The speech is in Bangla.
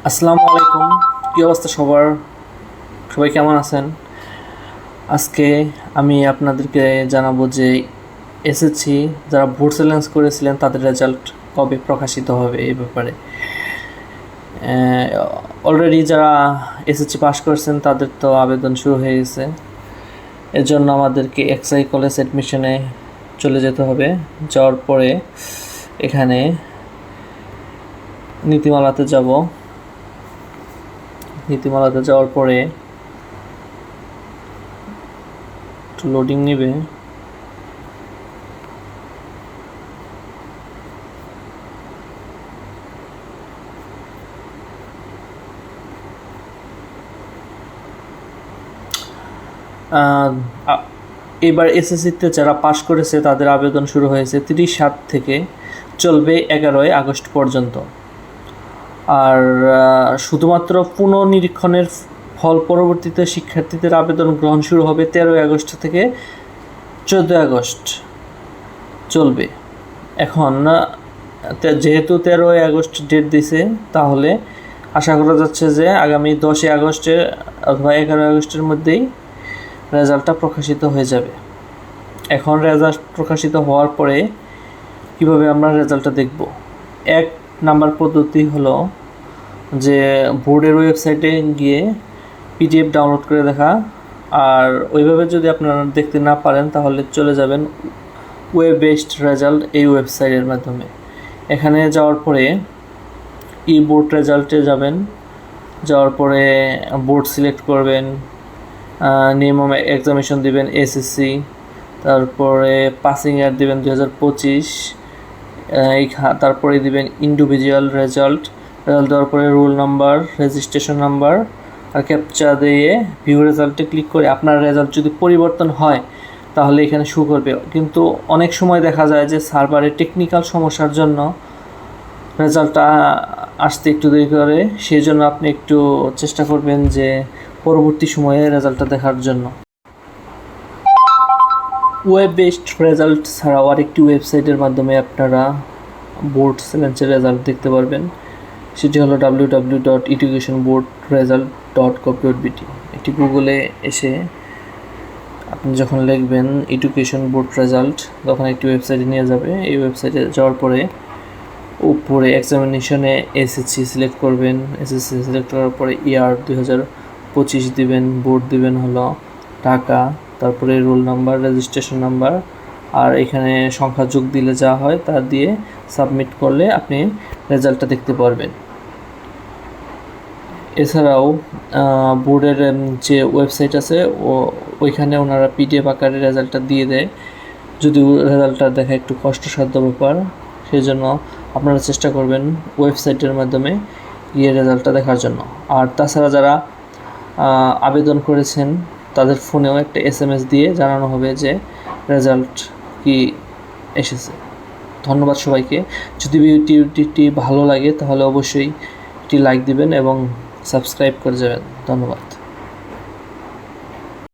আসসালামু আলাইকুম। কী অবস্থা সবার? সবাই কেমন আছেন? আজকে আমি আপনাদেরকে জানাবো যে এসএসসি যারা ভোট চ্যালেঞ্জ করেছিলেন তাদের রেজাল্ট কবে প্রকাশিত হবে এই ব্যাপারে। অলরেডি যারা এসএসসি পাস করেছেন তাদের তো আবেদন শুরু হয়ে গেছে। এর জন্য আমাদেরকে এক্সআই কলেজ অ্যাডমিশনে চলে যেতে হবে। যাওয়ার পরে এখানে নীতিমালাতে যাওয়ার পরে একটু লোডিং নেবে। এবার এসএসসিতে যারা পাশ করেছে তাদের আবেদন শুরু হয়েছে 30/7 থেকে, চলবে 11ই আগস্ট পর্যন্ত। আর শুধুমাত্র পুনর্নিরীক্ষণের ফল পরবর্তীতে শিক্ষার্থীদের আবেদন গ্রহণ শুরু হবে 13ই আগস্ট থেকে 14ই আগস্ট চলবে। এখন যেহেতু 13ই আগস্ট ডেট দিছে, তাহলে আশা করা যাচ্ছে যে আগামী 10ই আগস্টে অথবা 11ই আগস্টের মধ্যেই রেজাল্টটা প্রকাশিত হয়ে যাবে। এখন রেজাল্ট প্রকাশিত হওয়ার পরে কিভাবে আমরা রেজাল্টটা দেখব? এক নাম্বার পদ্ধতি হলো যে বোর্ডের ওয়েবসাইটে গিয়ে পিডিএফ ডাউনলোড করে দেখা। আর ওইভাবে যদি আপনারা দেখতে না পারেন তাহলে চলে যাবেন ওয়েব বেসড রেজাল্ট এই ওয়েবসাইটের মাধ্যমে। এখানে যাওয়ার পরে ই বোর্ড রেজাল্টে যাবেন। যাওয়ার পরে বোর্ড সিলেক্ট করবেন, নেম অফ এক্সামিনেশন দিবেন এসএসসি, তারপরে পাসিং ইয়ার দিবেন 2025, তারপরে দিবেন ইন্ডিভিজুয়াল রেজাল্ট দেওয়ার পরে রোল নাম্বার, রেজিস্ট্রেশন নাম্বার আর ক্যাপচা দিয়ে ভিউ রেজাল্টে ক্লিক করে আপনার রেজাল্ট যদি পরিবর্তন হয় তাহলে এখানে শো করবে। কিন্তু অনেক সময় দেখা যায় যে সার্ভারের টেকনিক্যাল সমস্যার জন্য রেজাল্টটা আসতে একটু দেরি করে। সেই জন্য আপনি একটু চেষ্টা করবেন যে পরবর্তী সময়ে রেজাল্টটা দেখার জন্য। ওয়েব বেসড রেজাল্ট ছাড়াও আরেকটি ওয়েবসাইটের মাধ্যমে আপনারা বোর্ড চ্যালেঞ্জের রেজাল্ট দেখতে পারবেন। সেটি হলো www.educationboardresult.gov.bt। এটি গুগলে এসে আপনি যখন লিখবেন এডুকেশন বোর্ড রেজাল্ট, তখন একটি ওয়েবসাইটে নিয়ে যাবে। এই ওয়েবসাইটে যাওয়ার পরে উপরে এক্সামিনেশনে এসএসসি সিলেক্ট করবেন। এসএসসি সিলেক্ট করার পরে ইয়ার 2025 দিবেন, বোর্ড দিবেন হলো ঢাকা, তারপরে রোল নাম্বার, রেজিস্ট্রেশন নাম্বার আর এখানে সংখ্যা যোগ দিলে যা হয় তা দিয়ে সাবমিট করলে আপনি রেজাল্টটা দেখতে পারবেন। এছাড়াও বোর্ডের যে ওয়েবসাইট আছে ওইখানে ওনারা পিডিএফ আকারে রেজাল্টটা দিয়ে দেয়। যদিও রেজাল্টটা দেখা একটু কষ্টসাধ্য ব্যাপার, সেই জন্য আপনারা চেষ্টা করবেন ওয়েবসাইটের মাধ্যমে গিয়ে রেজাল্টটা দেখার জন্য। আর তাছাড়া যারা আবেদন করেছেন তাদের ফোনেও একটা এসএমএস দিয়ে জানানো হবে যে রেজাল্ট কি এসেছে। ধন্যবাদ সবাইকে। যদি ভিডিওটি ভালো লাগে তাহলে অবশ্যই একটি লাইক দিবেন এবং সাবস্ক্রাইব করে যাবেন। ধন্যবাদ।